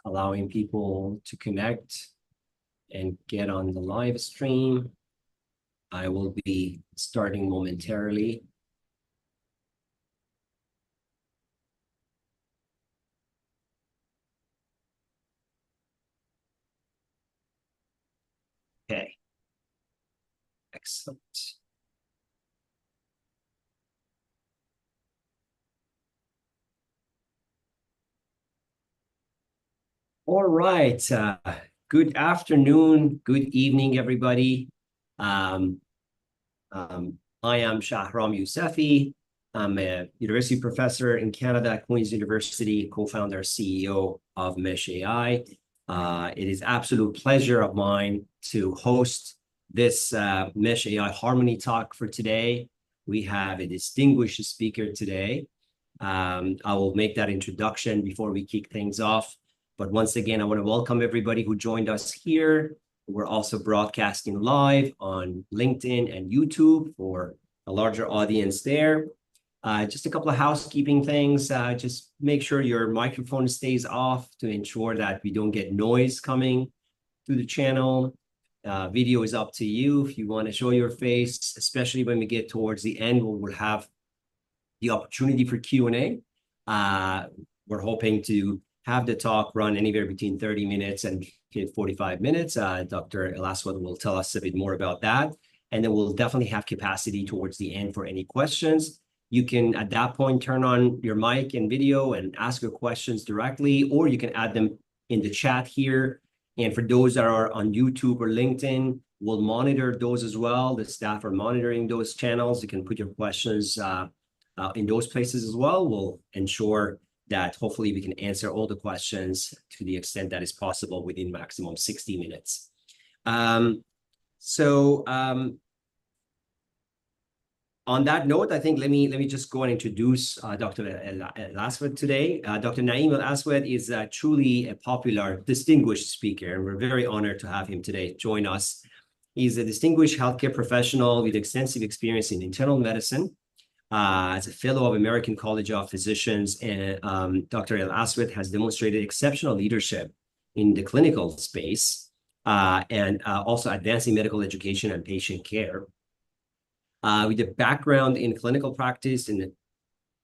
allowing people to connect and get on the live stream. I will be starting momentarily. Okay. Excellent. All right. Good afternoon, good evening, everybody. I am Shahram Yousefi. I'm a university professor in Canada at Queen's University, co-founder, CEO of Mesh AI. It is absolute pleasure of mine to host this Mesh AI Harmony Talk for today. We have a distinguished speaker today. I will make that introduction before we kick things off. But once again, I want to welcome everybody who joined us here. We're also broadcasting live on LinkedIn and YouTube for a larger audience there. Just a couple of housekeeping things. Just make sure your microphone stays off to ensure that we don't get noise coming through the channel. Video is up to you if you want to show your face, especially when we get towards the end, we'll have the opportunity for Q&A. We're hoping to have the talk run anywhere between 30 minutes and 45 minutes. Dr. El-Aswad will tell us a bit more about that. And then we'll definitely have capacity towards the end for any questions. You can, at that point, turn on your mic and video and ask your questions directly, or you can add them in the chat here. And for those that are on YouTube or LinkedIn, we'll monitor those as well. The staff are monitoring those channels. You can put your questions in those places as well. We'll ensure that hopefully we can answer all the questions to the extent that is possible within maximum 60 minutes. On that note, I think let me just go and introduce Dr. El-Aswad today. Dr. Naeem El-Aswad is truly a popular, distinguished speaker, and we're very honored to have him today join us. He's a distinguished healthcare professional with extensive experience in internal medicine. As a fellow of American College of Physicians, and Dr. El-Aswad has demonstrated exceptional leadership in the clinical space and also advancing medical education and patient care. With a background in clinical practice and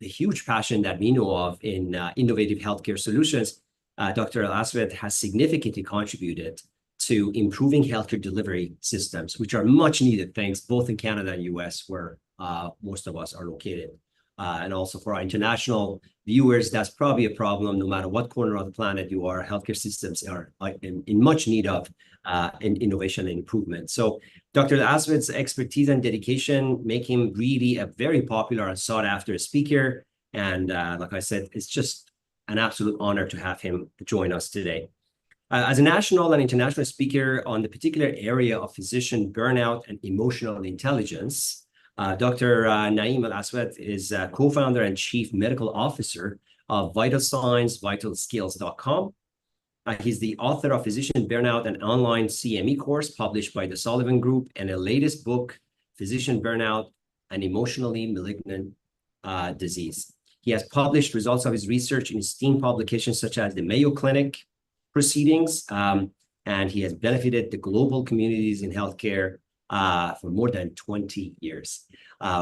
the huge passion that we know of in innovative healthcare solutions, Dr. El-Aswad has significantly contributed to improving healthcare delivery systems, which are much needed, thanks both in Canada and US, where most of us are located. And also for our international viewers, that's probably a problem no matter what corner of the planet you are. Healthcare systems are in much need of innovation and improvement. So Dr. El-Aswad's expertise and dedication make him really a very popular and sought after speaker. And like I said, it's just an absolute honor to have him join us today. As a national and international speaker on the particular area of physician burnout and emotional intelligence, Dr. Naeem El-Aswad is co-founder and chief medical officer of Vital Signs, vitalskills.com. He's the author of Physician Burnout, an online CME course published by the Sullivan Group, and a latest book, Physician Burnout, an Emotionally Malignant Disease. He has published results of his research in esteemed publications such as the Mayo Clinic Proceedings, and he has benefited the global communities in healthcare for more than 20 years.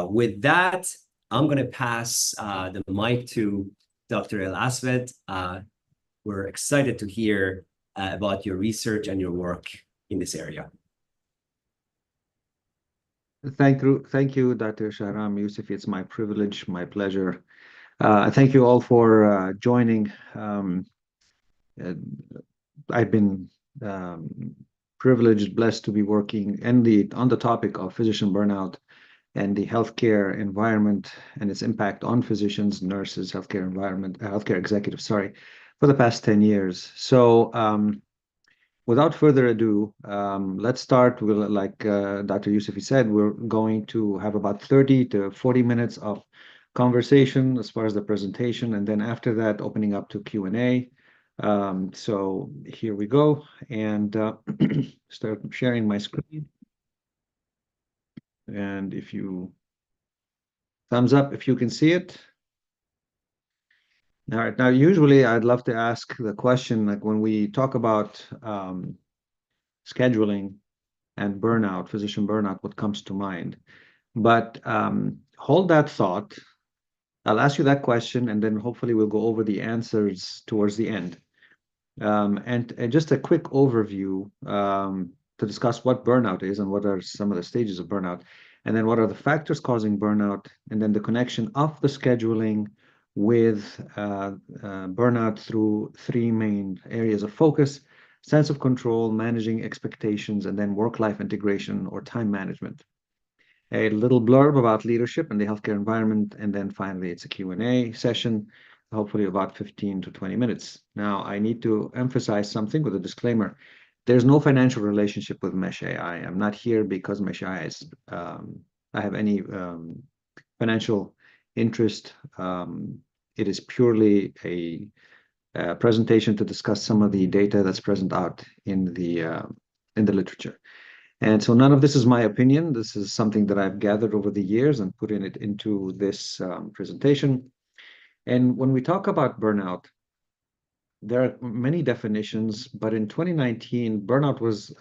With that, I'm going to pass the mic to Dr. El-Aswad. We're excited to hear about your research and your work in this area. Thank you, Dr. Shahram Yousefi. It's my privilege, my pleasure. Thank you all for joining. I've been privileged, blessed to be working on the topic of physician burnout and the healthcare environment and its impact on physicians, nurses, healthcare executives, for the past 10 years. So without further ado, let's start with, like Dr. Yousefi said, we're going to have about 30 to 40 minutes of conversation as far as the presentation, and then after that, opening up to Q&A. So here we go, and start sharing my screen. And if you thumbs up if you can see it. All right. Now, usually I'd love to ask the question, like when we talk about scheduling and burnout, physician burnout, what comes to mind? But hold that thought. I'll ask you that question, and then hopefully we'll go over the answers towards the end. And just a quick overview to discuss what burnout is and what are some of the stages of burnout, and then what are the factors causing burnout, and then the connection of the scheduling with burnout through three main areas of focus: sense of control, managing expectations, and then work-life integration or time management. A little blurb about leadership and the healthcare environment, and then finally it's a Q&A session, hopefully about 15 to 20 minutes. Now, I need to emphasize something with a disclaimer. There's no financial relationship with Mesh AI. I'm not here because Mesh AI is, I have any financial interest. It is purely a presentation to discuss some of the data that's present out in the literature. And so none of this is my opinion. This is something that I've gathered over the years and put it into this presentation. And when we talk about burnout, there are many definitions, but in 2019, burnout was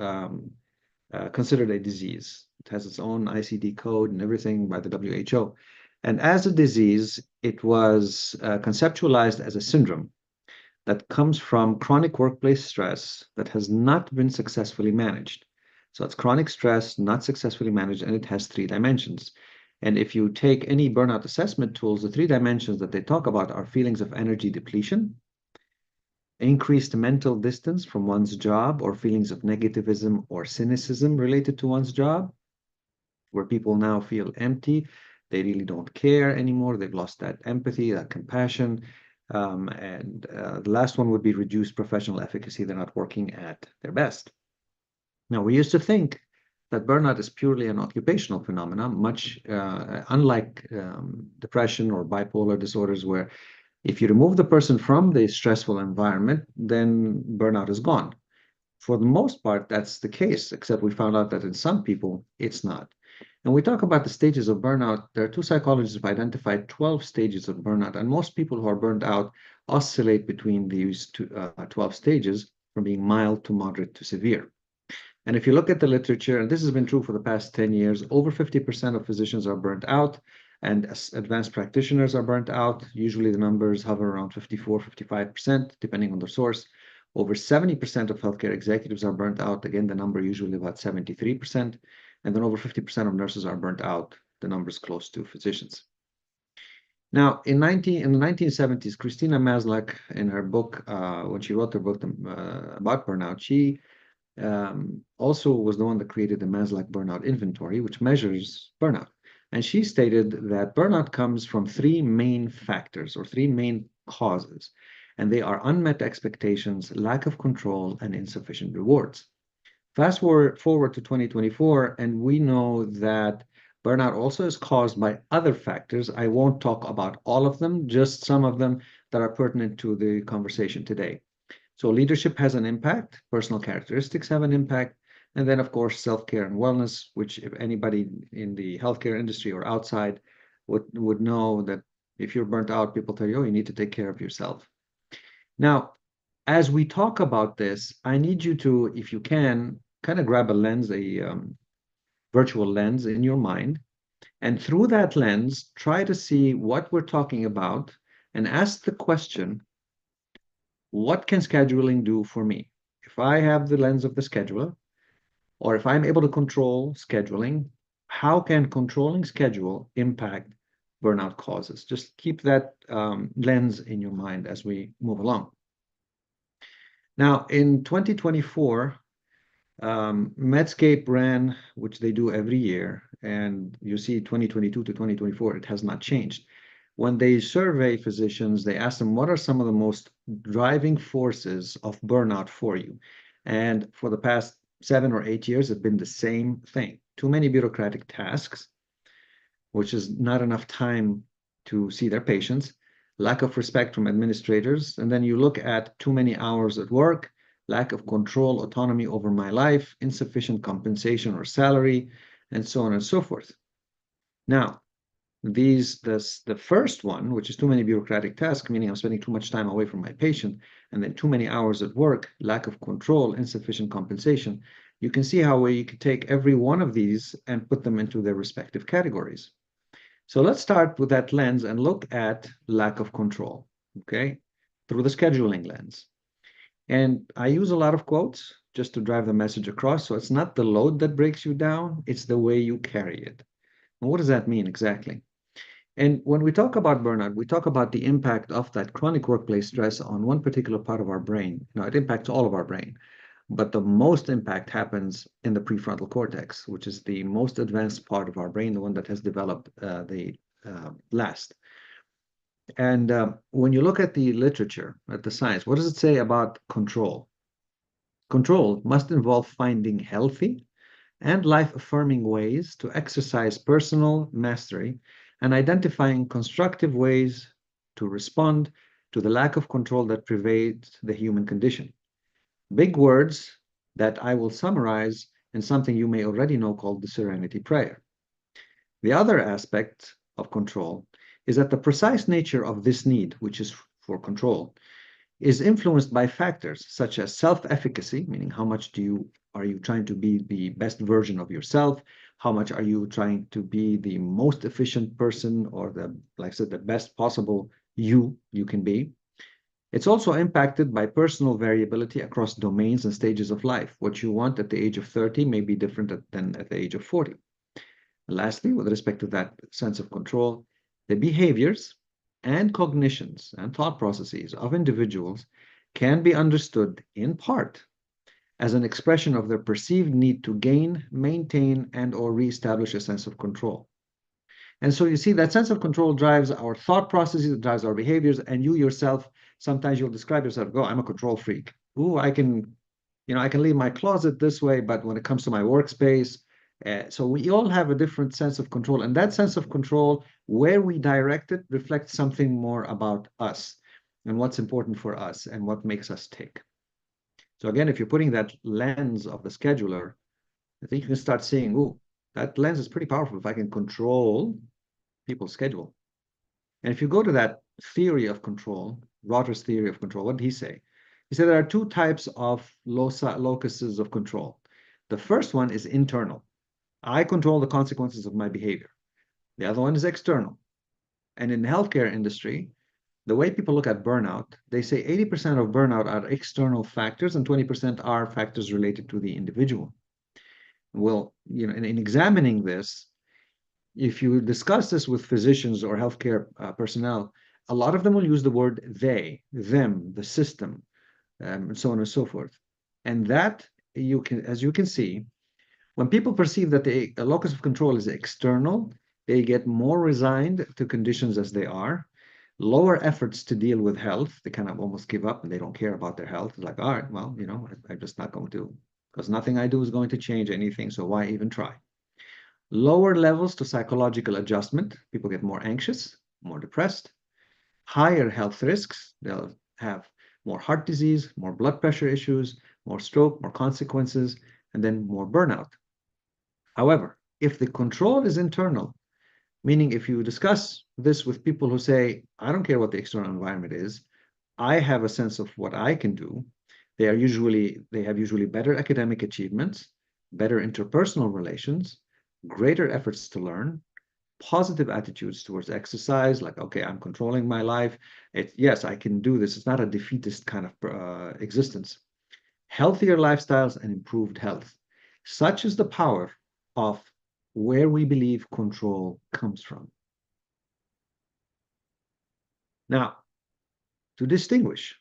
considered a disease. It has its own ICD code and everything by the WHO. And as a disease, it was conceptualized as a syndrome that comes from chronic workplace stress that has not been successfully managed. So it's chronic stress, not successfully managed, and it has three dimensions. And if you take any burnout assessment tools, the three dimensions that they talk about are feelings of energy depletion, increased mental distance from one's job, or feelings of negativism or cynicism related to one's job, where people now feel empty. They really don't care anymore. They've lost that empathy, that compassion. And the last one would be reduced professional efficacy. They're not working at their best. Now, we used to think that burnout is purely an occupational phenomenon, much unlike depression or bipolar disorders, where if you remove the person from the stressful environment, then burnout is gone. For the most part, that's the case, except we found out that in some people, it's not. And we talk about the stages of burnout. There are two psychologists who've identified 12 stages of burnout, and most people who are burned out oscillate between these 12 stages, from being mild to moderate to severe. And if you look at the literature, and this has been true for the past 10 years, over 50% of physicians are burnt out, and advanced practitioners are burnt out. Usually the numbers hover around 54, 55%, depending on the source. Over 70% of healthcare executives are burnt out. Again, the number usually about 73%. And then over 50% of nurses are burnt out. The number is close to physicians. Now, in the 1970s, Christina Maslach, in her book, when she wrote her book about burnout, she also was the one that created the Maslach Burnout Inventory, which measures burnout. And she stated that burnout comes from three main factors or three main causes, and they are unmet expectations, lack of control, and insufficient rewards. Fast forward to 2024, and we know that burnout also is caused by other factors. I won't talk about all of them, just some of them that are pertinent to the conversation today. So leadership has an impact, personal characteristics have an impact, and then, of course, self-care and wellness, which if anybody in the healthcare industry or outside would know that if you're burnt out, people tell you, oh, you need to take care of yourself. Now, as we talk about this, I need you to, if you can, kind of grab a lens, a virtual lens in your mind, and through that lens, try to see what we're talking about and ask the question, what can scheduling do for me? If I have the lens of the scheduler, or if I'm able to control scheduling, how can controlling schedule impact burnout causes? Just keep that lens in your mind as we move along. Now, in 2024, Medscape ran, which they do every year, and you see 2022 to 2024, it has not changed. When they survey physicians, they ask them, what are some of the most driving forces of burnout for you? And for the past 7 or 8 years, it's been the same thing. Too many bureaucratic tasks, which is not enough time to see their patients, lack of respect from administrators, and then you look at too many hours at work, lack of control, autonomy over my life, insufficient compensation or salary, and so on and so forth. Now, the first one, which is too many bureaucratic tasks, meaning I'm spending too much time away from my patient, and then too many hours at work, lack of control, insufficient compensation, you can see how you could take every one of these and put them into their respective categories. So let's start with that lens and look at lack of control, okay, through the scheduling lens. And I use a lot of quotes just to drive the message across. So it's not the load that breaks you down, it's the way you carry it. And what does that mean exactly? And when we talk about burnout, we talk about the impact of that chronic workplace stress on one particular part of our brain. Now, it impacts all of our brain, but the most impact happens in the prefrontal cortex, which is the most advanced part of our brain, the one that has developed the last. And when you look at the literature, at the science, what does it say about control? Control must involve finding healthy and life-affirming ways to exercise personal mastery and identifying constructive ways to respond to the lack of control that pervades the human condition. Big words that I will summarize in something you may already know called the Serenity Prayer. The other aspect of control is that the precise nature of this need, which is for control, is influenced by factors such as self-efficacy, meaning how much are you trying to be the best version of yourself? How much are you trying to be the most efficient person, or like I said, the best possible you can be? It's also impacted by personal variability across domains and stages of life. What you want at the age of 30 may be different than at the age of 40. And lastly, with respect to that sense of control, the behaviors and cognitions and thought processes of individuals can be understood in part as an expression of their perceived need to gain, maintain, and/or reestablish a sense of control. And so you see that sense of control drives our thought processes, it drives our behaviors, and you yourself, sometimes you'll describe yourself, oh, I'm a control freak. Ooh, I can leave my closet this way, but when it comes to my workspace, so we all have a different sense of control, and that sense of control, where we direct it, reflects something more about us and what's important for us and what makes us tick. So again, if you're putting that lens of the scheduler, I think you can start seeing, ooh, that lens is pretty powerful if I can control people's schedule. And if you go to that theory of control, Rotter's theory of control, what did he say? He said there are two types of locuses of control. The first one is internal. I control the consequences of my behavior. The other one is external. And in the healthcare industry, the way people look at burnout, they say 80% of burnout are external factors and 20% are factors related to the individual. Well, in examining this, if you discuss this with physicians or healthcare personnel, a lot of them will use the word they, them, the system, and so on and so forth. And that, as you can see, when people perceive that the locus of control is external, they get more resigned to conditions as they are, lower efforts to deal with health. They kind of almost give up and they don't care about their health. It's like, all right, well, I'm just not going to, because nothing I do is going to change anything, so why even try? Lower levels to psychological adjustment. People get more anxious, more depressed, higher health risks. They'll have more heart disease, more blood pressure issues, more stroke, more consequences, and then more burnout. However, if the control is internal, meaning if you discuss this with people who say, I don't care what the external environment is, I have a sense of what I can do, they have usually better academic achievements, better interpersonal relations, greater efforts to learn, positive attitudes towards exercise, like, okay, I'm controlling my life. Yes, I can do this. It's not a defeatist kind of existence. Healthier lifestyles and improved health. Such is the power of where we believe control comes from. Now, to distinguish,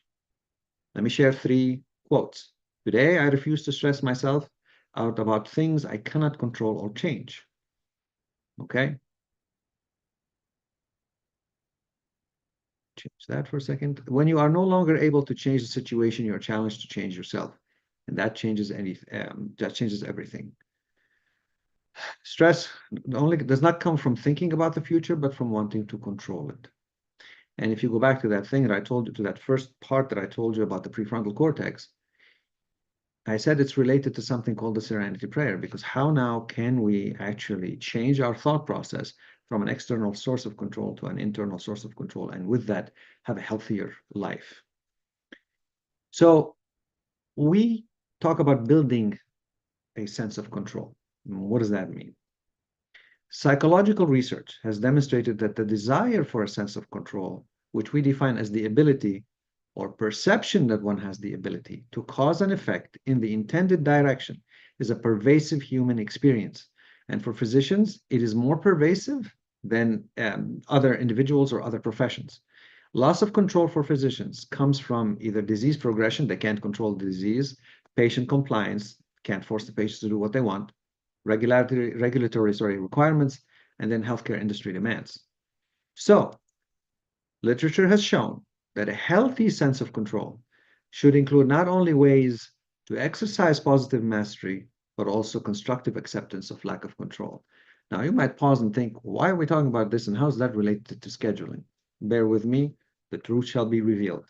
let me share 3 quotes. Today, I refuse to stress myself out about things I cannot control or change. Okay? Change that for a second. When you are no longer able to change the situation, you are challenged to change yourself. And that changes everything. Stress does not come from thinking about the future, but from wanting to control it. And if you go back to that thing that I told you, to that first part that I told you about the prefrontal cortex, I said it's related to something called the Serenity Prayer, because how now can we actually change our thought process from an external source of control to an internal source of control, and with that, have a healthier life? So we talk about building a sense of control. What does that mean? Psychological research has demonstrated that the desire for a sense of control, which we define as the ability or perception that one has the ability to cause an effect in the intended direction, is a pervasive human experience. And for physicians, it is more pervasive than other individuals or other professions. Loss of control for physicians comes from either disease progression, they can't control the disease, patient compliance, can't force the patients to do what they want, regulatory requirements, and then healthcare industry demands. So, literature has shown that a healthy sense of control should include not only ways to exercise positive mastery, but also constructive acceptance of lack of control. Now, you might pause and think, why are we talking about this, and how is that related to scheduling? Bear with me, the truth shall be revealed.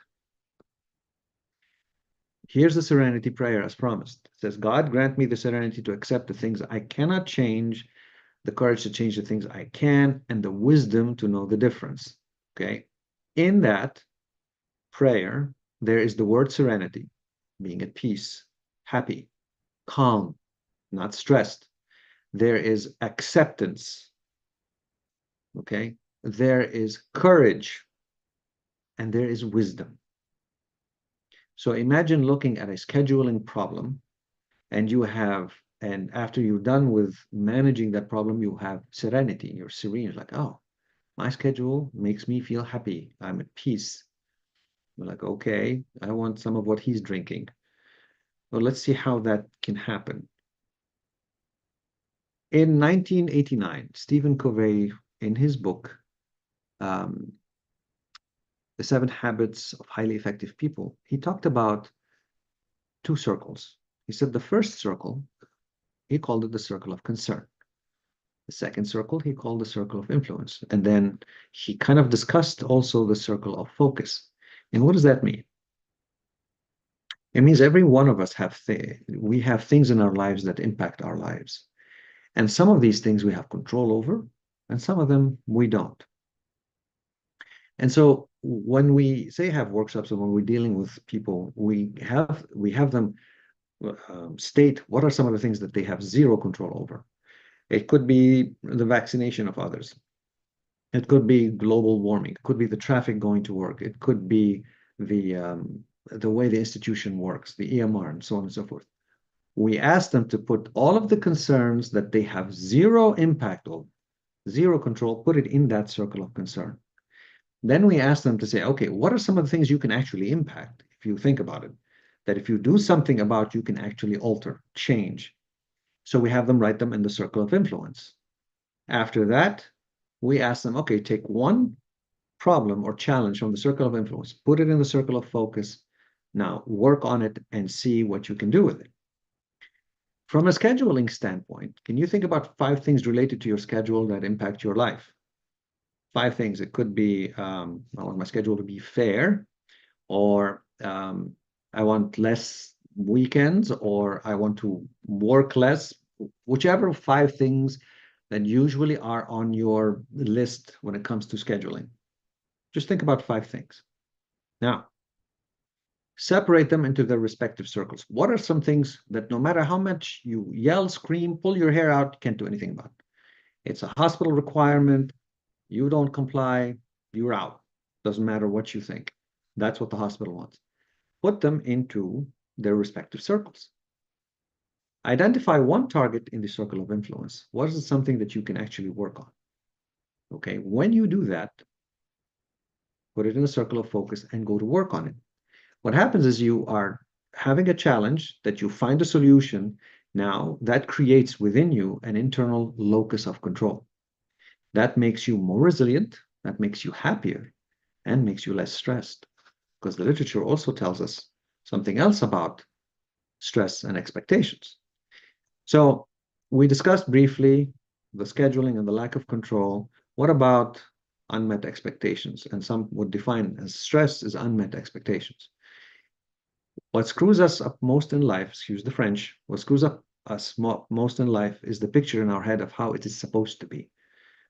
Here's the Serenity Prayer as promised. It says, God, grant me the serenity to accept the things I cannot change, the courage to change the things I can, and the wisdom to know the difference. Okay? In that prayer, there is the word serenity, being at peace, happy, calm, not stressed. There is acceptance. Okay? There is courage, and there is wisdom. So imagine looking at a scheduling problem, and after you're done with managing that problem, you have serenity. You're serene. You're like, oh, my schedule makes me feel happy. I'm at peace. You're like, okay, I want some of what he's drinking. Well, let's see how that can happen. In 1989, Stephen Covey, in his book, The 7 Habits of Highly Effective People, he talked about 2 circles. He said the first circle, he called it the circle of concern. The second circle, he called the circle of influence. And then he kind of discussed also the circle of focus. And what does that mean? It means every one of us we have things in our lives that impact our lives. And some of these things we have control over, and some of them we don't. And so when we say have workshops, and when we're dealing with people, we have them state what are some of the things that they have zero control over. It could be the vaccination of others. It could be global warming. It could be the traffic going to work. It could be the way the institution works, the EMR, and so on and so forth. We ask them to put all of the concerns that they have zero impact on, zero control, put it in that circle of concern. Then we ask them to say, okay, what are some of the things you can actually impact if you think about it? That if you do something about, you can actually alter, change. So we have them write them in the circle of influence. After that, we ask them, okay, take one problem or challenge from the circle of influence, put it in the circle of focus. Now work on it and see what you can do with it. From a scheduling standpoint, can you think about 5 things related to your schedule that impact your life? 5 things. It could be, I want my schedule to be fair, or I want less weekends, or I want to work less, whichever 5 things that usually are on your list when it comes to scheduling. Just think about 5 things. Now, separate them into their respective circles. What are some things that no matter how much you yell, scream, pull your hair out, you can't do anything about? It's a hospital requirement. You don't comply, you're out. Doesn't matter what you think. That's what the hospital wants. Put them into their respective circles. Identify one target in the circle of influence. What is something that you can actually work on? Okay, when you do that, put it in a circle of focus and go to work on it. What happens is you are having a challenge that you find a solution. Now that creates within you an internal locus of control. That makes you more resilient, that makes you happier, and makes you less stressed. Because the literature also tells us something else about stress and expectations. So we discussed briefly the scheduling and the lack of control. What about unmet expectations? And some would define as stress as unmet expectations. What screws us up most in life, excuse the French, what screws up us most in life is the picture in our head of how it is supposed to be.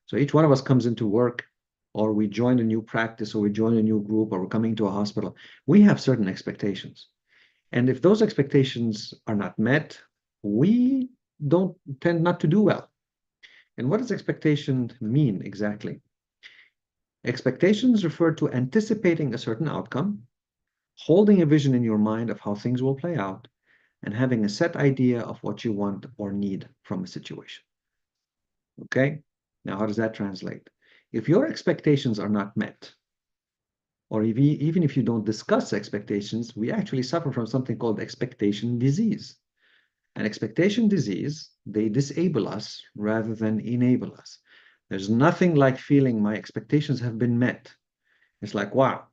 So each one of us comes into work, or we join a new practice, or we join a new group, or we're coming to a hospital. We have certain expectations. And if those expectations are not met, we don't tend not to do well. And what does expectation mean exactly? Expectations refer to anticipating a certain outcome, holding a vision in your mind of how things will play out, and having a set idea of what you want or need from a situation. Okay? Now, how does that translate? If your expectations are not met, or even if you don't discuss expectations, we actually suffer from something called expectation disease. And expectation disease, they disable us rather than enable us. There's nothing like feeling my expectations have been met. It's like, wow,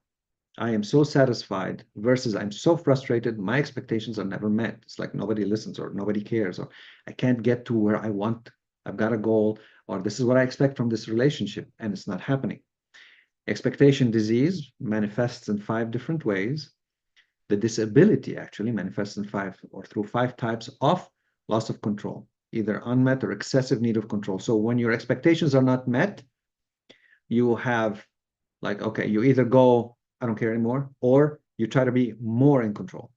I am so satisfied versus I'm so frustrated. My expectations are never met. It's like nobody listens or nobody cares, or I can't get to where I want. I've got a goal, or this is what I expect from this relationship, and it's not happening. Expectation disease manifests in 5 different ways. The disability actually manifests in 5 or through 5 types of loss of control, either unmet or excessive need of control. So when your expectations are not met, you have like, okay, you either go, I don't care anymore, or you try to be more in control.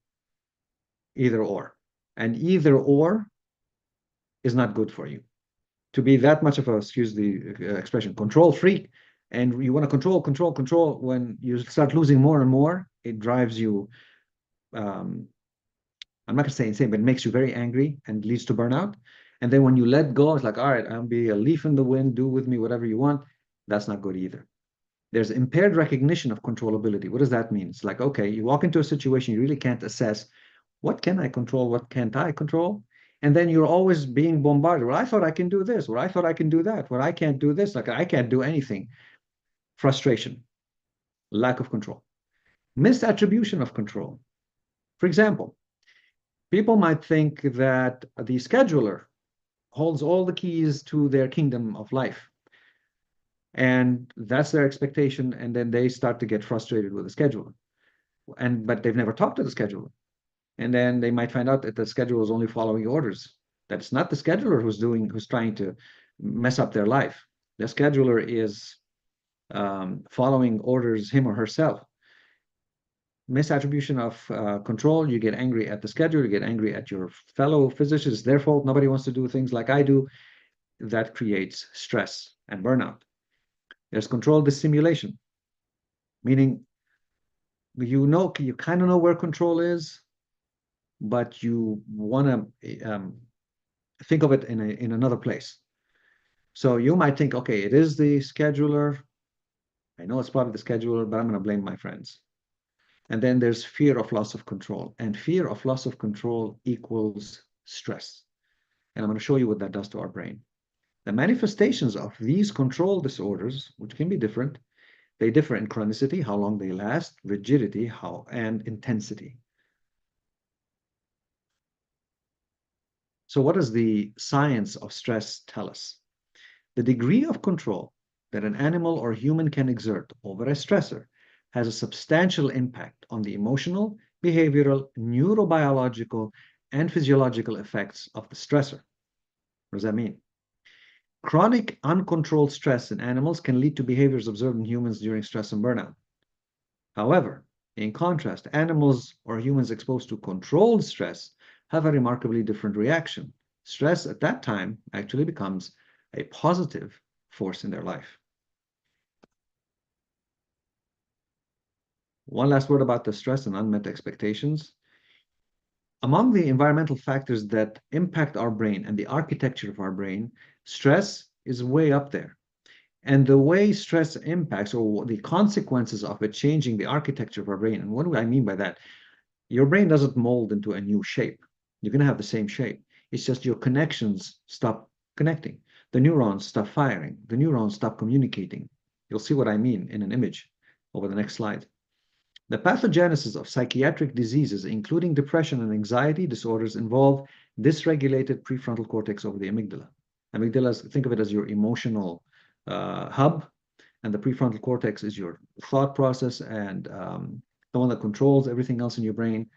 Either or. And either or is not good for you. To be that much of a, excuse the expression, control freak, and you want to control, when you start losing more and more, it drives you, um, I'm not going to say insane, but it makes you very angry and leads to burnout. And then when you let go, it's like, all right, I'll be a leaf in the wind, do with me whatever you want. That's not good either. There's impaired recognition of controllability. What does that mean? It's like, okay, you walk into a situation, you really can't assess what can I control, what can't I control? And then you're always being bombarded. Well, I thought I can do this. Well, I thought I can do that. Well, I can't do this. Like I can't do anything. Frustration, lack of control, misattribution of control. For example, people might think that the scheduler holds all the keys to their kingdom of life. And that's their expectation. And then they start to get frustrated with the scheduler. But they've never talked to the scheduler. And then they might find out that the scheduler is only following orders. That's not the scheduler who's trying to mess up their life. The scheduler is following orders him or herself. Misattribution of control. You get angry at the scheduler. You get angry at your fellow physicians. It's their fault. Nobody wants to do things like I do. That creates stress and burnout. There's control dissimulation, meaning you kind of know where control is, but you want to think of it in another place. So you might think, okay, it is the scheduler. I know it's probably the scheduler, but I'm going to blame my friends. And then there's fear of loss of control. And fear of loss of control equals stress. And I'm going to show you what that does to our brain. The manifestations of these control disorders, which can be different, they differ in chronicity, how long they last, rigidity, and intensity. So what does the science of stress tell us? The degree of control that an animal or human can exert over a stressor has a substantial impact on the emotional, behavioral, neurobiological, and physiological effects of the stressor. What does that mean? Chronic uncontrolled stress in animals can lead to behaviors observed in humans during stress and burnout. However, in contrast, animals or humans exposed to controlled stress have a remarkably different reaction. Stress at that time actually becomes a positive force in their life. One last word about the stress and unmet expectations. Among the environmental factors that impact our brain and the architecture of our brain, stress is way up there. And the way stress impacts, or the consequences of it changing the architecture of our brain. And what do I mean by that? Your brain doesn't mold into a new shape. You're going to have the same shape. It's just your connections stop connecting. The neurons stop firing. The neurons stop communicating. You'll see what I mean in an image over the next slide. The pathogenesis of psychiatric diseases, including depression and anxiety disorders, involve dysregulated prefrontal cortex over the amygdala. Amygdala, think of it as your emotional hub, and the prefrontal cortex is your thought process and the one that controls everything else in your brain.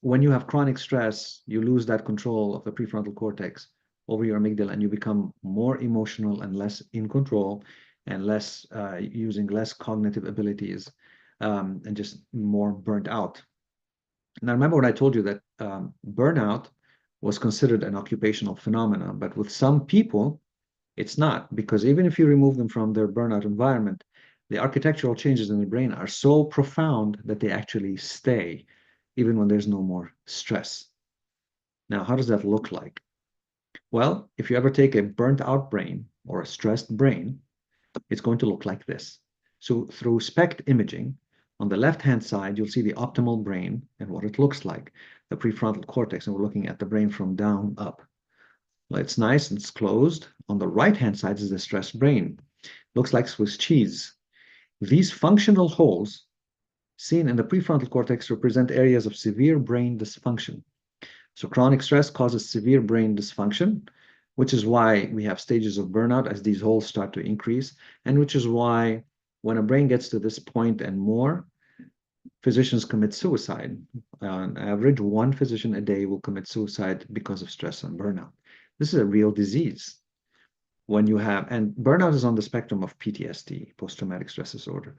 when you have chronic stress, you lose that control of the prefrontal cortex over your amygdala, and you become more emotional and less in control, and less using less cognitive abilities, and just more burnt out. Now, remember when I told you that burnout was considered an occupational phenomenon, but with some people, it's not, because even if you remove them from their burnout environment, the architectural changes in the brain are so profound that they actually stay, even when there's no more stress. Now, how does that look like? Well, if you ever take a burnt out brain or a stressed brain, it's going to look like this. So through SPECT imaging, on the left-hand side, you'll see the optimal brain and what it looks like, the prefrontal cortex, and we're looking at the brain from down up. Well, it's nice and it's closed. On the right-hand side is the stressed brain. Looks like Swiss cheese. These functional holes seen in the prefrontal cortex represent areas of severe brain dysfunction. So chronic stress causes severe brain dysfunction, which is why we have stages of burnout as these holes start to increase, and which is why when a brain gets to this point and more, physicians commit suicide. On average, one physician a day will commit suicide because of stress and burnout. This is a real disease. When you have, and burnout is on the spectrum of PTSD, post-traumatic stress disorder.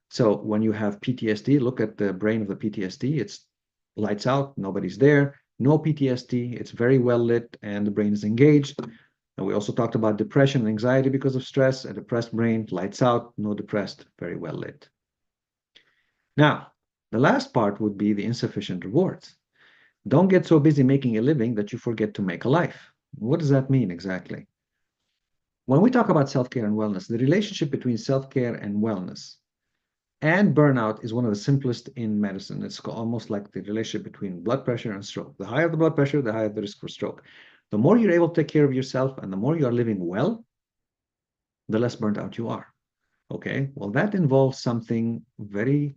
So when you have PTSD, look at the brain of the PTSD. It's lights out, nobody's there. No PTSD, it's very well lit, and the brain is engaged. And we also talked about depression and anxiety because of stress. A depressed brain, lights out, no depressed, very well lit. Now, the last part would be the insufficient rewards. Don't get so busy making a living that you forget to make a life. What does that mean exactly? When we talk about self-care and wellness, the relationship between self-care and wellness and burnout is one of the simplest in medicine. It's almost like the relationship between blood pressure and stroke. The higher the blood pressure, the higher the risk for stroke. The more you're able to take care of yourself and the more you are living well, the less burnt out you are. Okay, well, that involves something very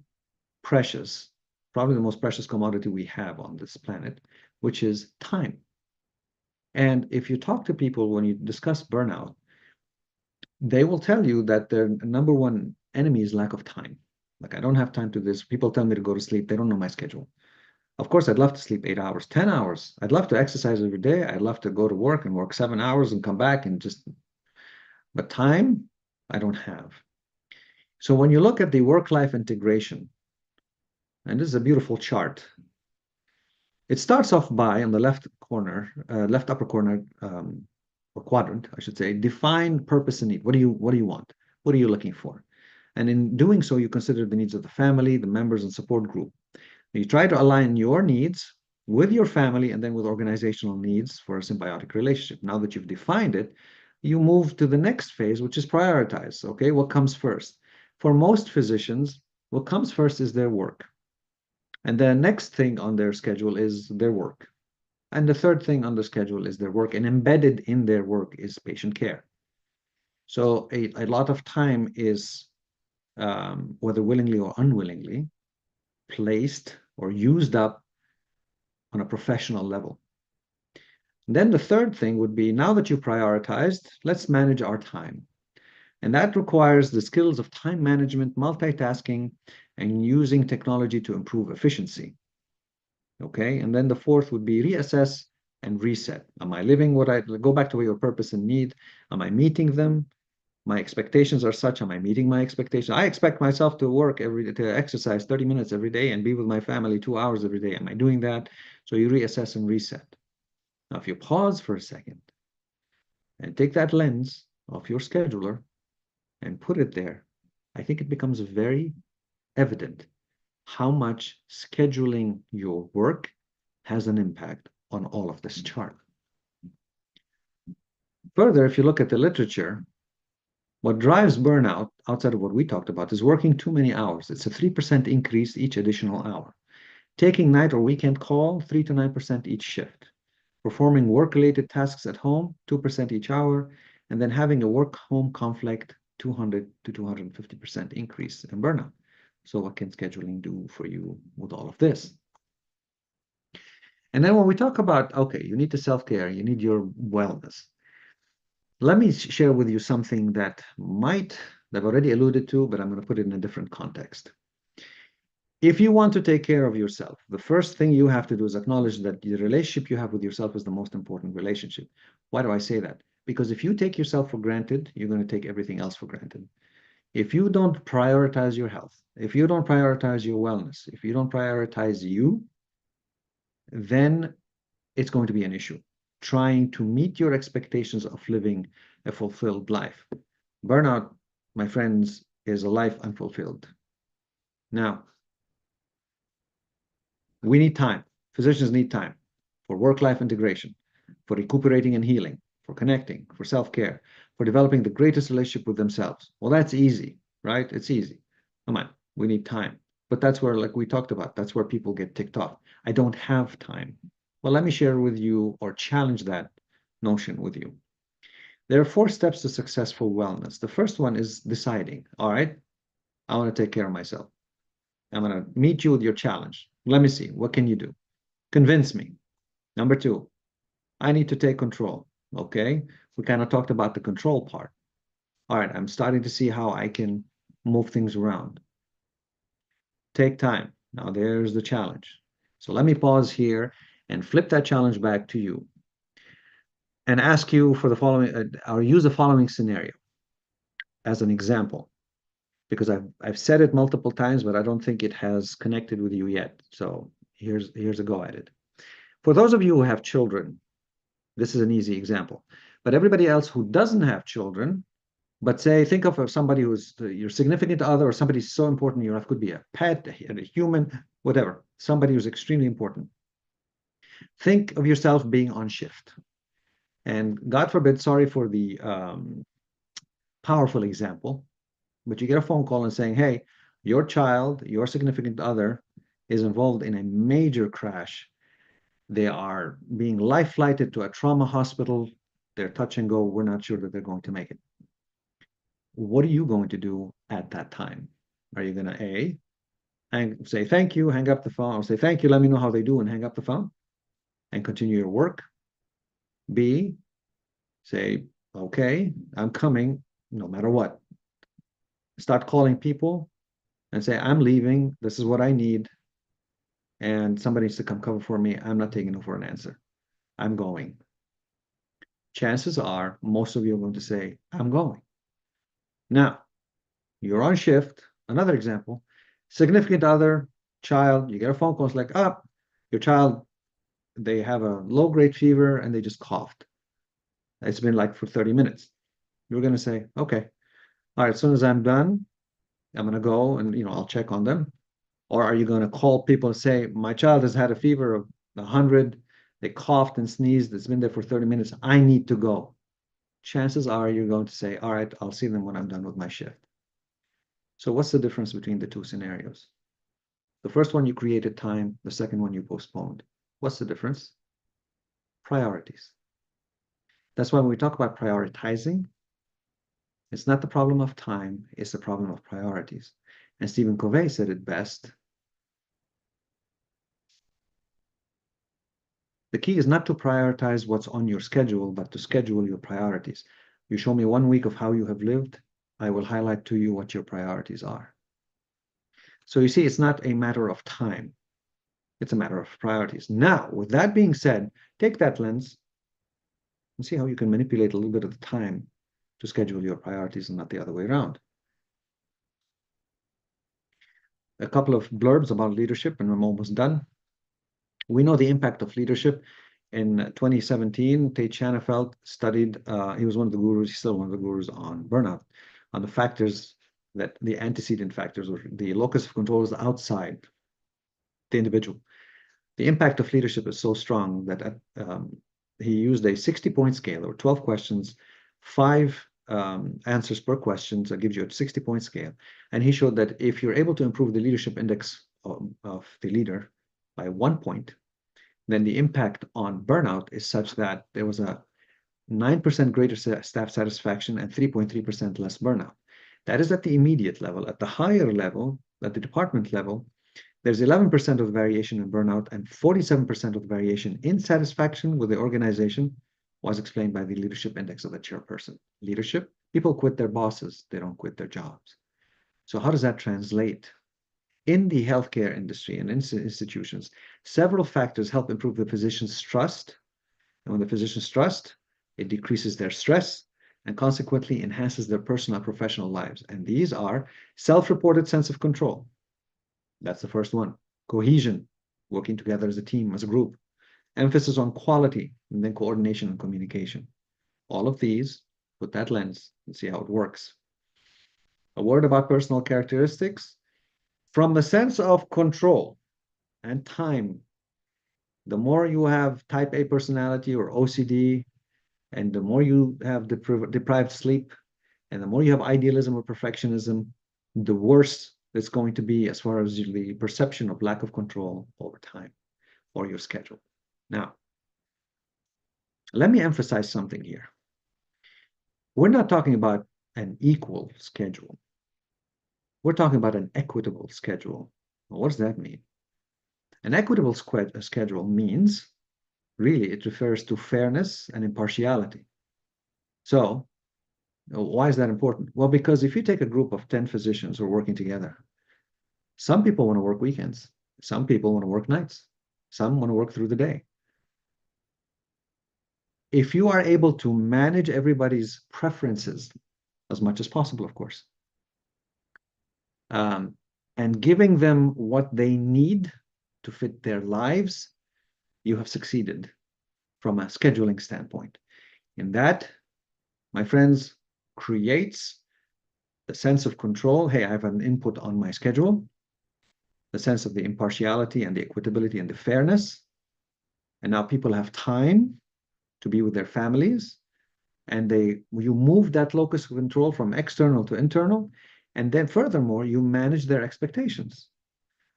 precious, probably the most precious commodity we have on this planet, which is time. And if you talk to people when you discuss burnout, they will tell you that their number one enemy is lack of time. Like, I don't have time to this. People tell me to go to sleep. They don't know my schedule. Of course, I'd love to sleep 8 hours, 10 hours. I'd love to exercise every day. I'd love to go to work and work 7 hours and come back and just, but time, I don't have. So when you look at the work-life integration, and this is a beautiful chart, it starts off by, on the left corner, left upper corner, or quadrant, I should say, define purpose and need. What do you want? What are you looking for? And in doing so, you consider the needs of the family, the members, and support group. You try to align your needs with your family and then with organizational needs for a symbiotic relationship. Now that you've defined it, you move to the next phase, which is prioritize. Okay, what comes first? For most physicians, what comes first is their work. And the next thing on their schedule is their work. And the third thing on the schedule is their work. And embedded in their work is patient care. So a lot of time is, whether willingly or unwillingly, placed or used up on a professional level. And then the third thing would be, now that you've prioritized, let's manage our time. And that requires the skills of time management, multitasking, and using technology to improve efficiency. Okay, and then the fourth would be reassess and reset. Am I living what I go back to your purpose and need? Am I meeting them? My expectations are such. Am I meeting my expectations? I expect myself to work every day, to exercise 30 minutes every day and be with my family 2 hours every day. Am I doing that? So you reassess and reset. Now, if you pause for a second and take that lens of your scheduler and put it there, I think it becomes very evident how much scheduling your work has an impact on all of this chart. Further, if you look at the literature, what drives burnout, outside of what we talked about, is working too many hours. It's a 3% increase each additional hour. Taking night or weekend call, 3 to 9% each shift. Performing work-related tasks at home, 2% each hour. And then having a work-home conflict, 200 to 250% increase in burnout. So what can scheduling do for you with all of this? And then when we talk about, okay, you need the self-care, you need your wellness. Let me share with you something that I've already alluded to, but I'm going to put it in a different context. If you want to take care of yourself, the first thing you have to do is acknowledge that the relationship you have with yourself is the most important relationship. Why do I say that? Because if you take yourself for granted, you're going to take everything else for granted. If you don't prioritize your health, if you don't prioritize your wellness, if you don't prioritize you, then it's going to be an issue. Trying to meet your expectations of living a fulfilled life. Burnout, my friends, is a life unfulfilled. Now, we need time. Physicians need time for work-life integration, for recuperating and healing, for connecting, for self-care, for developing the greatest relationship with themselves. Well, that's easy, right? It's easy. Come on, we need time. But that's where, like we talked about, that's where people get ticked off. I don't have time. Well, let me share with you or challenge that notion with you. There are 4 steps to successful wellness. The first one is deciding, all right, I want to take care of myself. I'm going to meet you with your challenge. Let me see, what can you do? Convince me. Number 2, I need to take control. Okay, we kind of talked about the control part. All right, I'm starting to see how I can move things around. Take time. Now there's the challenge. So let me pause here and flip that challenge back to you and ask you for the following, or use the following scenario as an example, because I've said it multiple times, but I don't think it has connected with you yet. So here's a go at it. For those of you who have children, this is an easy example. But everybody else who doesn't have children, but say, think of somebody who's your significant other or somebody so important in your life, could be a pet, a human, whatever, somebody who's extremely important. Think of yourself being on shift. And God forbid, sorry for the powerful example, but you get a phone call and saying, hey, your child, your significant other is involved in a major crash. They are being life flighted to a trauma hospital. They're touch and go. We're not sure that they're going to make it. What are you going to do at that time? Are you going to say thank you, hang up the phone, or say thank you, let me know how they do, and hang up the phone and continue your work? B, say, okay, I'm coming no matter what. Start calling people and say, I'm leaving. This is what I need. And somebody needs to come cover for me. I'm not taking no for an answer. I'm going. Chances are most of you are going to say, I'm going. Now, you're on shift. Another example, significant other, child, you get a phone call, it's like, your child, they have a low-grade fever and they just coughed. It's been like for 30 minutes. You're going to say, okay, all right, as soon as I'm done, I'm going to go and, I'll check on them. Or are you going to call people and say, my child has had a fever of 100, they coughed and sneezed, it's been there for 30 minutes, I need to go. Chances are you're going to say, all right, I'll see them when I'm done with my shift. So what's the difference between the 2 scenarios? The first one, you created time. The second one, you postponed. What's the difference? Priorities. That's why when we talk about prioritizing, it's not the problem of time, it's the problem of priorities. And Stephen Covey said it best. The key is not to prioritize what's on your schedule, but to schedule your priorities. You show me 1 week of how you have lived, I will highlight to you what your priorities are. So you see, it's not a matter of time. It's a matter of priorities. Now, with that being said, take that lens and see how you can manipulate a little bit of the time to schedule your priorities and not the other way around. A couple of blurbs about leadership, and I'm almost done. We know the impact of leadership. In 2017, Tate Shanafelt studied, he was one of the gurus, he's still one of the gurus on burnout, on the factors that the antecedent factors, or the locus of control is outside the individual. The impact of leadership is so strong that he used a 60-point scale, or 12 questions, 5 answers per question, so it gives you a 60-point scale. And he showed that if you're able to improve the leadership index of the leader by 1 point, then the impact on burnout is such that there was a 9% greater staff satisfaction and 3.3% less burnout. That is at the immediate level. At the higher level, at the department level, there's 11% of the variation in burnout and 47% of the variation in satisfaction with the organization was explained by the leadership index of the chairperson. Leadership, people quit their bosses, they don't quit their jobs. So how does that translate in the healthcare industry and institutions, several factors help improve the physician's trust. And when the physicians trust, it decreases their stress and consequently enhances their personal and professional lives. And these are self-reported sense of control. That's the first one. Cohesion, working together as a team, as a group. Emphasis on quality, and then coordination and communication. All of these, with that lens, and see how it works. A word about personal characteristics. From the sense of control and time, the more you have type A personality or OCD, and the more you have deprived sleep, and the more you have idealism or perfectionism, the worse it's going to be as far as the perception of lack of control over time or your schedule. Now, let me emphasize something here. We're not talking about an equal schedule. We're talking about an equitable schedule. Well, what does that mean? An equitable schedule means, really, it refers to fairness and impartiality. So, why is that important? Well, because if you take a group of 10 physicians who are working together, some people want to work weekends, some people want to work nights, some want to work through the day. If you are able to manage everybody's preferences as much as possible, of course, and giving them what they need to fit their lives, you have succeeded from a scheduling standpoint. And that, my friends, creates the sense of control. Hey, I have an input on my schedule, the sense of the impartiality and the equitability and the fairness. And now people have time to be with their families. And you move that locus of control from external to internal. And then furthermore, you manage their expectations.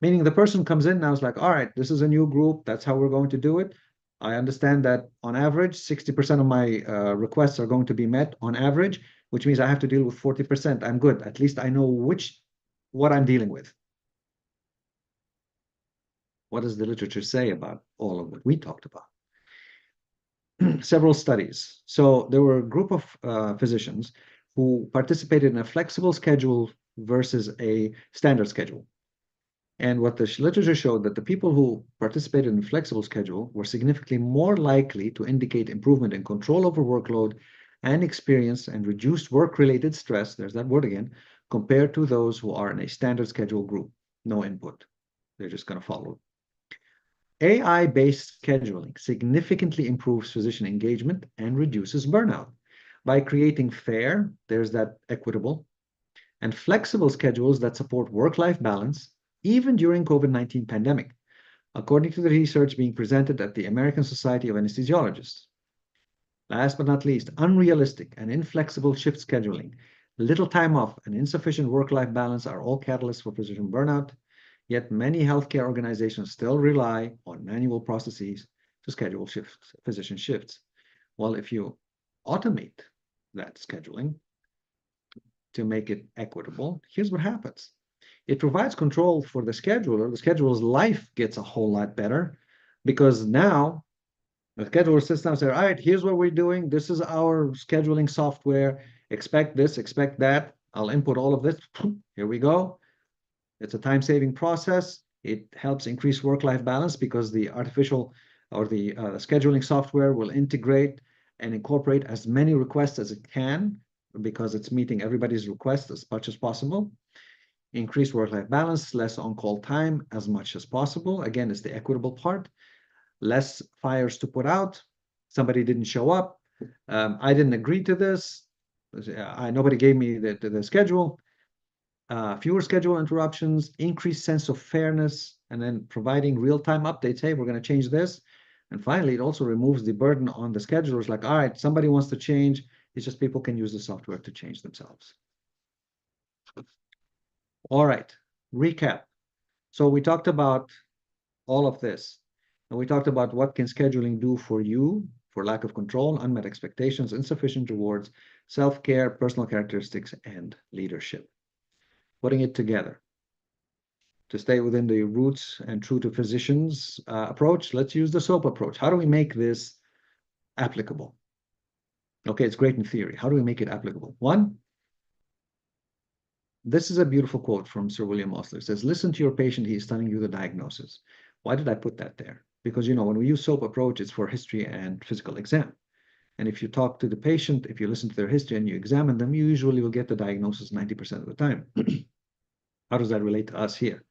Meaning the person comes in now is like, all right, this is a new group. That's how we're going to do it. I understand that on average, 60% of my requests are going to be met on average, which means I have to deal with 40%. I'm good. At least I know what I'm dealing with. What does the literature say about all of what we talked about? Several studies. So there were a group of physicians who participated in a flexible schedule versus a standard schedule. And what the literature showed that the people who participated in a flexible schedule were significantly more likely to indicate improvement in control over workload and experience and reduced work-related stress, there's that word again, compared to those who are in a standard schedule group. No input. They're just going to follow. AI-based scheduling significantly improves physician engagement and reduces burnout by creating fair, there's that equitable, and flexible schedules that support work-life balance, even during COVID-19 pandemic, according to the research being presented at the American Society of Anesthesiologists. Last but not least, unrealistic and inflexible shift scheduling, little time off, and insufficient work-life balance are all catalysts for physician burnout. Yet many healthcare organizations still rely on manual processes to schedule physician shifts. Well, if you automate that scheduling to make it equitable, here's what happens. It provides control for the scheduler. The scheduler's life gets a whole lot better because now the scheduler sits down and says, all right, here's what we're doing. This is our scheduling software. Expect this, expect that. I'll input all of this. Here we go. It's a time-saving process. It helps increase work-life balance because the artificial or the scheduling software will integrate and incorporate as many requests as it can because it's meeting everybody's requests as much as possible. Increase work-life balance, less on-call time as much as possible. Again, it's the equitable part. Less fires to put out. Somebody didn't show up. I didn't agree to this. Nobody gave me the schedule. Fewer schedule interruptions, increased sense of fairness, and then providing real-time updates. Hey, we're going to change this. And finally, it also removes the burden on the schedulers. Like, all right, somebody wants to change. It's just people can use the software to change themselves. All right, recap. So we talked about all of this. And we talked about what can scheduling do for you, for lack of control, unmet expectations, insufficient rewards, self-care, personal characteristics, and leadership. Putting it together. To stay within the roots and true to physicians approach, let's use the SOAP approach. How do we make this applicable? Okay, it's great in theory. How do we make it applicable? One, this is a beautiful quote from Sir William Osler. It says, listen to your patient, he is telling you the diagnosis. Why did I put that there? Because, when we use SOAP approach, it's for history and physical exam. And if you talk to the patient, if you listen to their history and you examine them, you usually will get the diagnosis 90% of the time. How does that relate to us here?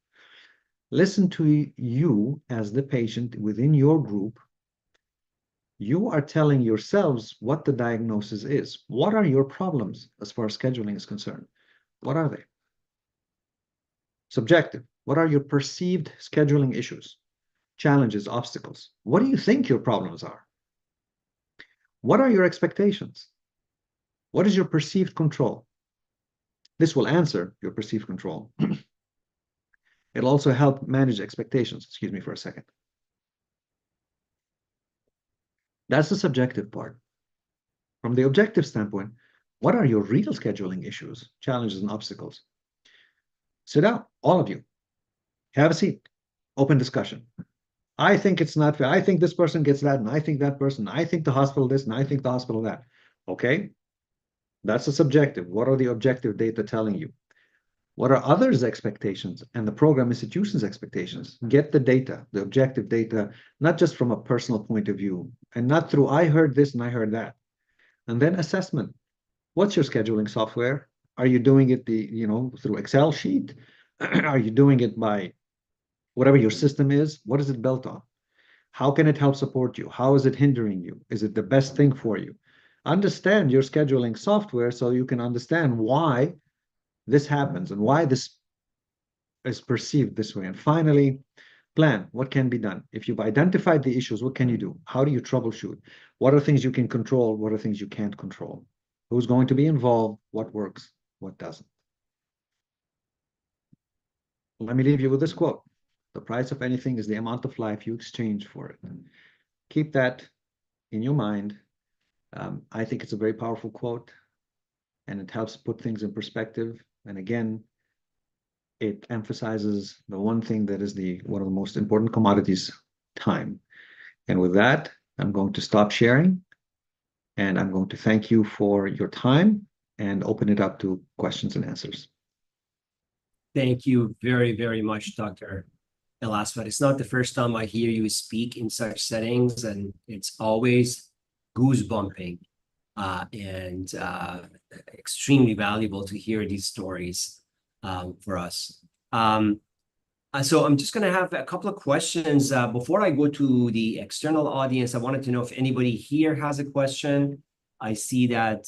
Listen to you as the patient within your group. You are telling yourselves what the diagnosis is. What are your problems as far as scheduling is concerned? What are they? Subjective. What are your perceived scheduling issues, challenges, obstacles? What do you think your problems are? What are your expectations? What is your perceived control? This will answer your perceived control. It'll also help manage expectations. Excuse me for a second. That's the subjective part. From the objective standpoint, what are your real scheduling issues, challenges, and obstacles? Sit down, all of you. Have a seat. Open discussion. I think it's not fair. I think this person gets that, and I think that person. I think the hospital this, and I think the hospital that. Okay? That's the subjective. What are the objective data telling you? What are others' expectations and the program institution's expectations? Get the data, the objective data, not just from a personal point of view, and not through I heard this and I heard that. And then assessment. What's your scheduling software? Are you doing it through Excel sheet? Are you doing it by whatever your system is? What is it built on? How can it help support you? How is it hindering you? Is it the best thing for you? Understand your scheduling software so you can understand why this happens and why this is perceived this way. And finally, plan what can be done. If you've identified the issues, what can you do? How do you troubleshoot? What are things you can control? What are things you can't control? Who's going to be involved? What works? What doesn't? Let me leave you with this quote. The price of anything is the amount of life you exchange for it. Keep that in your mind. I think it's a very powerful quote, and it helps put things in perspective. And again, it emphasizes the one thing that is one of the most important commodities, time. And with that, I'm going to stop sharing, and I'm going to thank you for your time and open it up to questions and answers. Thank you very, very much, Dr. El-Aswad. It's not the first time I hear you speak in such settings, and it's always goosebumping and extremely valuable to hear these stories for us. So I'm just going to have a couple of questions. Before I go to the external audience, I wanted to know if anybody here has a question. I see that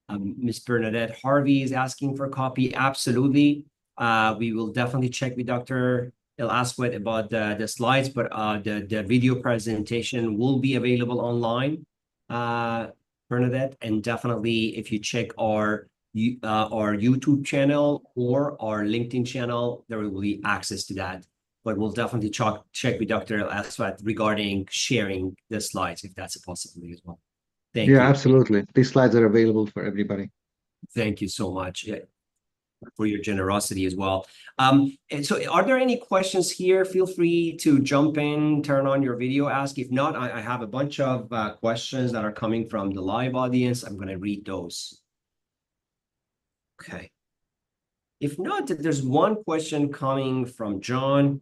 Ms. Bernadette Harvey is asking for a copy. Absolutely. We will definitely check with Dr. El-Aswad about the slides, but the video presentation will be available online, Bernadette. And definitely, if you check our YouTube channel or our LinkedIn channel, there will be access to that. But we'll definitely check with Dr. El-Aswad regarding sharing the slides, if that's a possibility as well. Thank you. Yeah, absolutely. These slides are available for everybody. Thank you so much for your generosity as well. And so are there any questions here? Feel free to jump in, turn on your video, ask. If not, I have a bunch of questions that are coming from the live audience. I'm going to read those. Okay. If not, there's one question coming from John.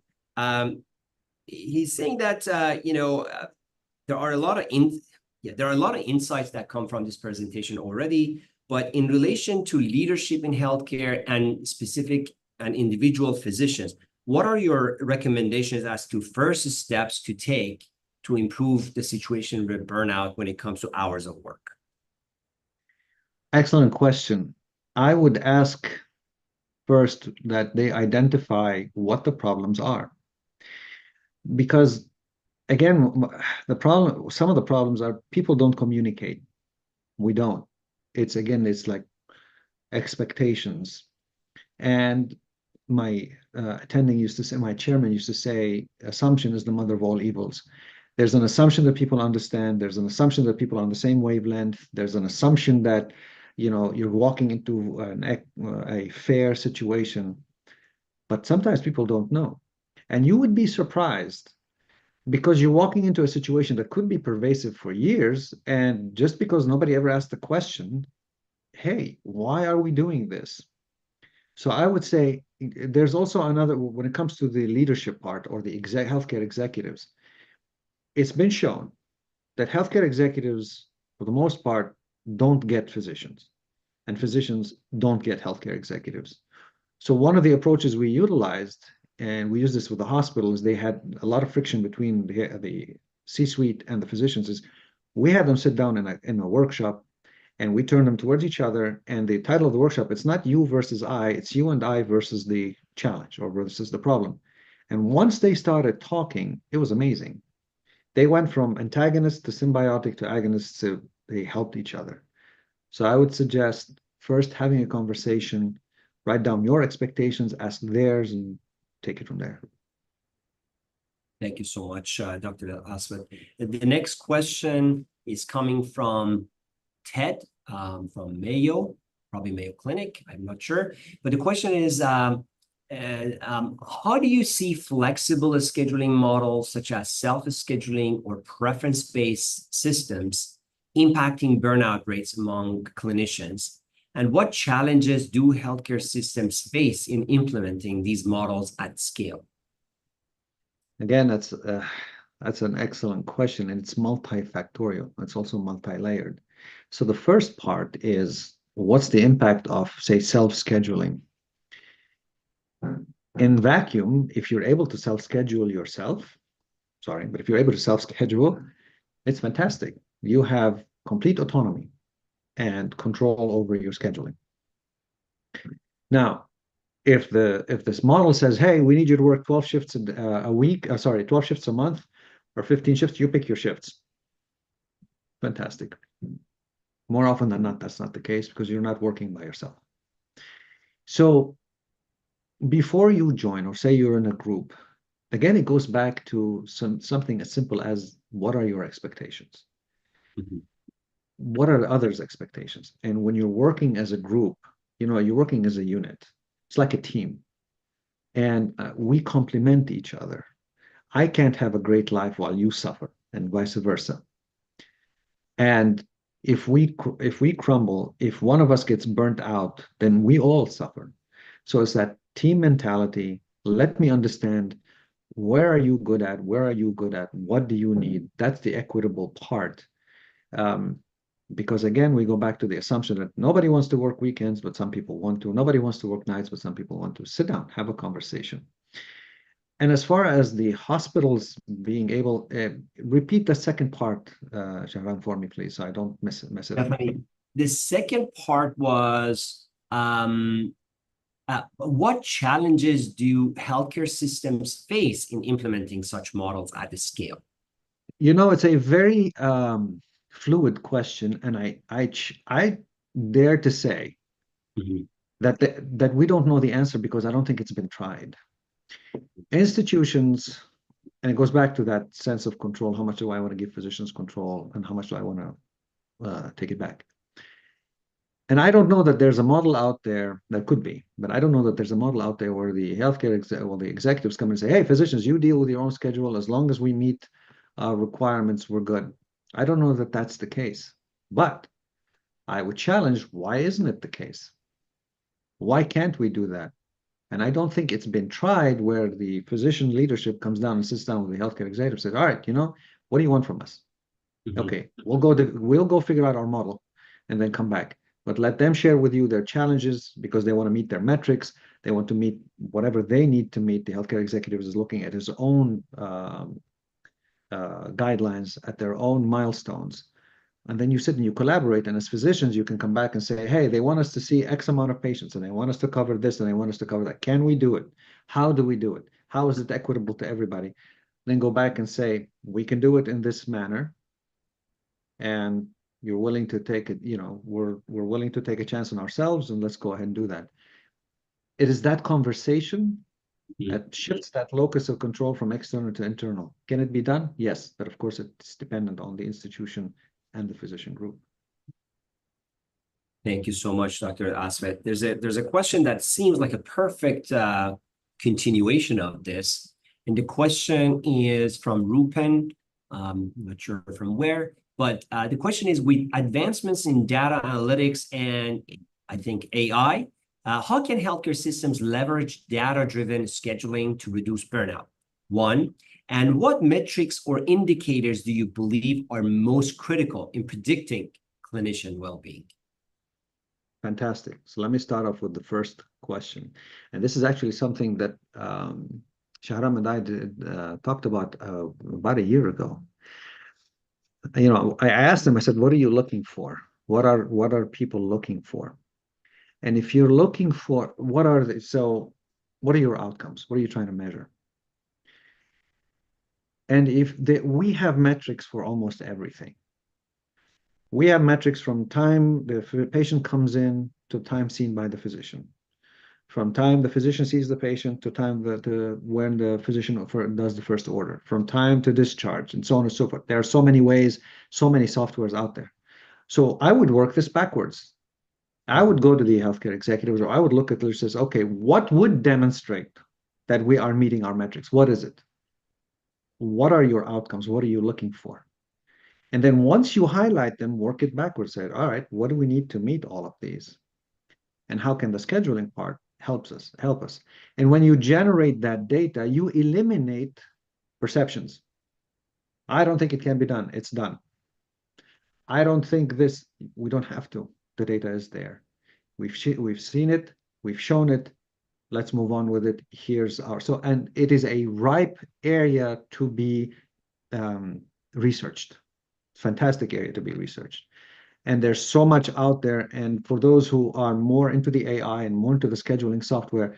He's saying that, there are a lot of insights that come from this presentation already, but in relation to leadership in healthcare and specific and individual physicians, what are your recommendations as to first steps to take to improve the situation with burnout when it comes to hours of work? Excellent question. I would ask first that they identify what the problems are. Because again, some of the problems are people don't communicate. We don't. It's like expectations. And my my chairman used to say, assumption is the mother of all evils. There's an assumption that people understand. There's an assumption that people are on the same wavelength. There's an assumption that, you're walking into a fair situation. But sometimes people don't know. And you would be surprised, because you're walking into a situation that could be pervasive for years, and just because nobody ever asked the question, hey, why are we doing this? So I would say there's also another, when it comes to the leadership part or the healthcare executives, it's been shown that healthcare executives, for the most part, don't get physicians, and physicians don't get healthcare executives. So one of the approaches we utilized, and we use this with the hospitals, they had a lot of friction between the C-suite and the physicians, is we had them sit down in a workshop, and we turn them towards each other. And the title of the workshop, it's not you versus I, it's you and I versus the challenge or versus the problem. And once they started talking, it was amazing. They went from antagonist to symbiotic to agonist, so they helped each other. So I would suggest first having a conversation, write down your expectations, ask theirs, and take it from there. Thank you so much, Dr. Aswad. The next question is coming from Ted from Mayo, probably Mayo Clinic, I'm not sure. But the question is, how do you see flexible scheduling models such as self-scheduling or preference-based systems impacting burnout rates among clinicians? And what challenges do healthcare systems face in implementing these models at scale? Again, that's an excellent question, and it's multifactorial. It's also multi-layered. So the first part is, what's the impact of, say, self-scheduling? In vacuum, if you're able to self-schedule yourself, but if you're able to self-schedule, it's fantastic. You have complete autonomy and control over your scheduling. Now, if this model says, hey, we need you to work 12 shifts a week, 12 shifts a month or 15 shifts, you pick your shifts. Fantastic. More often than not, that's not the case because you're not working by yourself. So before you join, or say you're in a group, again, it goes back to something as simple as, what are your expectations? Mm-hmm. What are the others' expectations? And when you're working as a group, you're working as a unit. It's like a team. And we complement each other. I can't have a great life while you suffer, and vice versa. And if we crumble, if one of us gets burnt out, then we all suffer. So it's that team mentality. Let me understand, where are you good at? Where are you good at? What do you need? That's the equitable part. Because again, we go back to the assumption that nobody wants to work weekends, but some people want to. Nobody wants to work nights, but some people want to. Sit down, have a conversation. And as far as the hospitals being able, repeat the second part, Shahram, for me, please, so I don't mess it up. Definitely. The second part was, what challenges do healthcare systems face in implementing such models at the scale? It's a very fluid question, and I dare to say that we don't know the answer because I don't think it's been tried. Institutions, and it goes back to that sense of control. How much do I want to give physicians control, and how much do I want to take it back? And I don't know that there's a model out there, that could be, but I don't know that there's a model out there where the the executives come and say, hey, physicians, you deal with your own schedule. As long as we meet our requirements, we're good. I don't know that that's the case, but I would challenge, why isn't it the case? Why can't we do that? And I don't think it's been tried where the physician leadership comes down and sits down with the healthcare executive and says, all right, what do you want from us? Okay, we'll go figure out our model and then come back. But let them share with you their challenges because they want to meet their metrics. They want to meet whatever they need to meet. The healthcare executive is looking at his own guidelines, at their own milestones. And then you sit and you collaborate. And as physicians, you can come back and say, hey, they want us to see X amount of patients, and they want us to cover this, and they want us to cover that. Can we do it? How do we do it? How is it equitable to everybody? Then go back and say, we can do it in this manner. And you're willing to take it, we're willing to take a chance on ourselves, and let's go ahead and do that. It is that conversation that shifts that locus of control from external to internal. Can it be done? Yes, but of course it's dependent on the institution and the physician group. Thank you so much, Dr. Aswad. There's a question that seems like a perfect continuation of this. And the question is from Rupen, I'm not sure from where. But the question is, with advancements in data analytics and I think AI, how can healthcare systems leverage data-driven scheduling to reduce burnout? One, and what metrics or indicators do you believe are most critical in predicting clinician well-being? Fantastic. So let me start off with the first question. And this is actually something that Shahram and I talked about a year ago. You know, I asked them, I said, what are you looking for? What are people looking for? And if you're looking for what are your outcomes? What are you trying to measure? And we have metrics for almost everything. We have metrics from time the patient comes in to time seen by the physician, from time the physician sees the patient to time when the physician does the first order, from time to discharge, and so on and so forth. There are so many ways, so many softwares out there. So I would work this backwards. I would go to the healthcare executives, or I would look at this and say, okay, what would demonstrate that we are meeting our metrics? What is it? What are your outcomes? What are you looking for? And then once you highlight them, work it backwards. Say, all right, what do we need to meet all of these? And how can the scheduling part help us? And when you generate that data, you eliminate perceptions. I don't think it can be done. It's done. I don't think this, we don't have to. The data is there. We've seen it. We've shown it. Let's move on with it. And it is a ripe area to be researched. Fantastic area to be researched. And there's so much out there. And for those who are more into the AI and more into the scheduling software,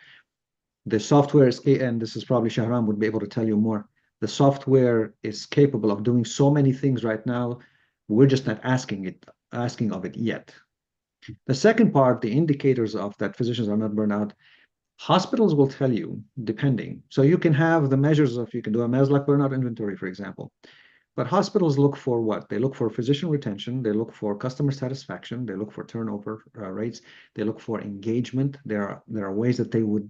the software is, and this is probably Shahram would be able to tell you more, the software is capable of doing so many things right now. We're just not asking of it yet. The second part, the indicators of that physicians are not burned out, hospitals will tell you, depending. So you can have the measures of, you can do a Maslach burnout inventory, for example. But hospitals look for what? They look for physician retention. They look for customer satisfaction. They look for turnover rates. They look for engagement. There are ways that they would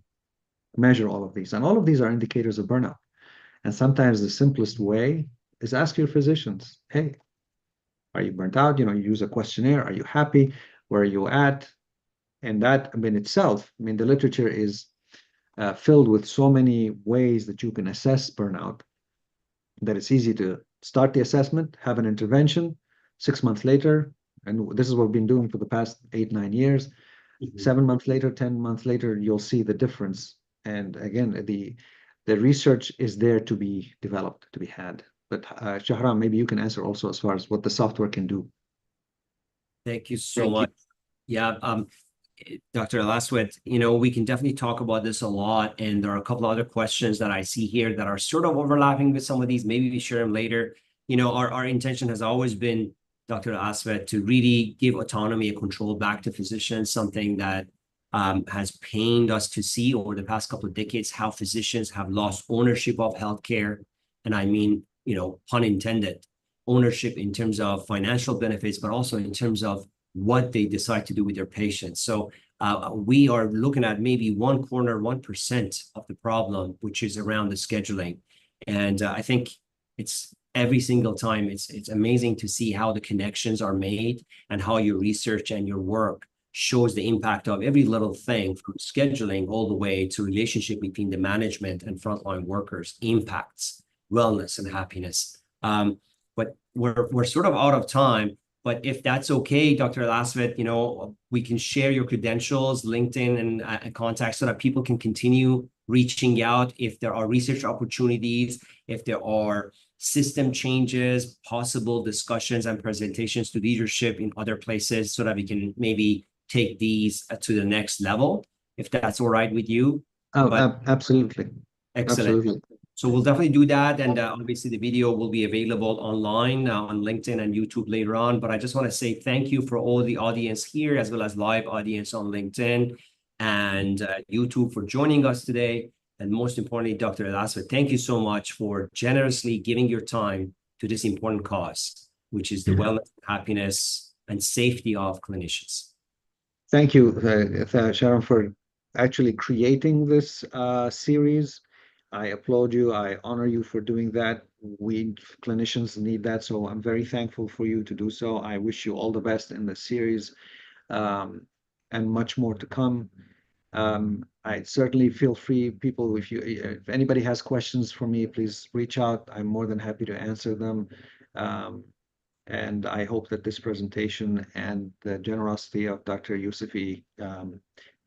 measure all of these. And all of these are indicators of burnout. And sometimes the simplest way is ask your physicians, hey, are you burnt out? You know, you use a questionnaire. Are you happy? Where are you at? And that, I mean, itself, I mean, the literature is filled with so many ways that you can assess burnout that it's easy to start the assessment, have an intervention, 6 months later, and this is what we've been doing for the past 8-9 years. 7 months later, 10 months later, you'll see the difference. And again, the research is there to be developed, to be had. But Shahram, maybe you can answer also as far as what the software can do. Thank you so much. Yeah, Dr. Al-Aswad, you know, we can definitely talk about this a lot, and there are a couple of other questions that I see here that are sort of overlapping with some of these. Maybe we share them later. You know, our intention has always been, Dr. Al-Aswad, to really give autonomy and control back to physicians, something that has pained us to see over the past couple of decades, how physicians have lost ownership of healthcare. And I mean, you know, pun intended, ownership in terms of financial benefits, but also in terms of what they decide to do with their patients. So we are looking at maybe 1% of the problem, which is around the scheduling. And I think it's every single time, it's amazing to see how the connections are made and how your research and your work shows the impact of every little thing, from scheduling all the way to relationship between the management and frontline workers impacts wellness and happiness. But we're sort of out of time. But if that's okay, Dr. Al-Aswad, you know, we can share your credentials, LinkedIn, and contacts so that people can continue reaching out if there are research opportunities, if there are system changes, possible discussions and presentations to leadership in other places, so that we can maybe take these to the next level, if that's all right with you. Absolutely. Excellent. Absolutely. So we'll definitely do that. And obviously the video will be available online on LinkedIn and YouTube later on. But I just want to say thank you for all the audience here, as well as live audience on LinkedIn and YouTube, for joining us today. And most importantly, Dr. Al-Aswad, thank you so much for generously giving your time to this important cause, which is the wellness, happiness, and safety of clinicians. Thank you, Sharon, for actually creating this series. I applaud you. I honor you for doing that. We clinicians need that, so I'm very thankful for you to do so. I wish you all the best in the series, and much more to come. I certainly feel free, people, if anybody has questions for me, please reach out. I'm more than happy to answer them. Um, and I hope that this presentation and the generosity of Dr. Yousefi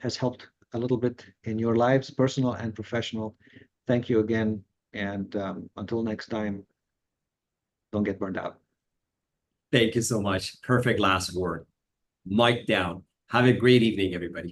has helped a little bit in your lives, personal and professional. Thank you again. And until next time, don't get burned out. Thank you so much. Perfect last word. Mic down. Have a great evening, everybody.